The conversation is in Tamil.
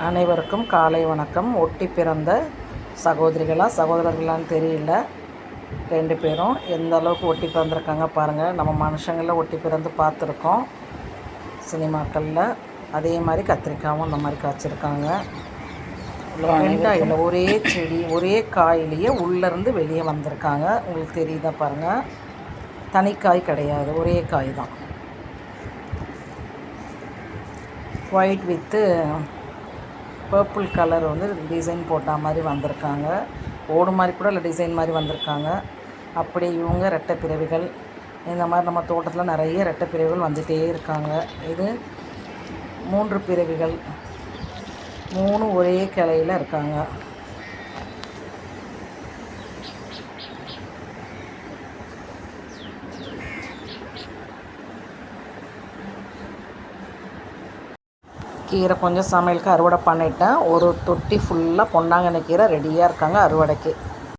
அனைவருக்கும் காலை வணக்கம். ஒட்டி பிறந்த சகோதரர்களான்னு தெரியல. 2 பேரும் எந்த அளவுக்கு ஒட்டி பிறந்திருக்காங்க பாருங்கள். நம்ம மனுஷங்களில் ஒட்டி பிறந்து பார்த்துருக்கோம் சினிமாக்களில். அதே மாதிரி கத்திரிக்காயும் இந்த மாதிரி காய்ச்சிருக்காங்க. வெங்காயில் ஒரே செடி ஒரே காயிலேயே உள்ளேருந்து வெளியே வந்திருக்காங்க. உங்களுக்கு தெரியுதா பாருங்கள். தனிக்காய் கிடையாது, ஒரே காய் தான். White with purple colour design போட்ட மாதிரி வந்திருக்காங்க. ஓடு மாதிரி கூட இல்லை, டிசைன் மாதிரி வந்திருக்காங்க. அப்படி இவங்க ரெட்டை பிறவிகள். இந்த மாதிரி நம்ம தோட்டத்தில் நிறைய ரெட்டை பிறவிகள் வந்துகிட்டே இருக்காங்க. இது 3 பிறவிகள், 3 ஒரே கிளையில் இருக்காங்க. கீரை கொஞ்சம் சமையலுக்கு அறுவடை பண்ணிட்டேன். ஒரு தொட்டி ஃபுல்லாக பொன்னாங்கண்ணி கீரை ரெடியாக இருக்காங்க அறுவடைக்கு.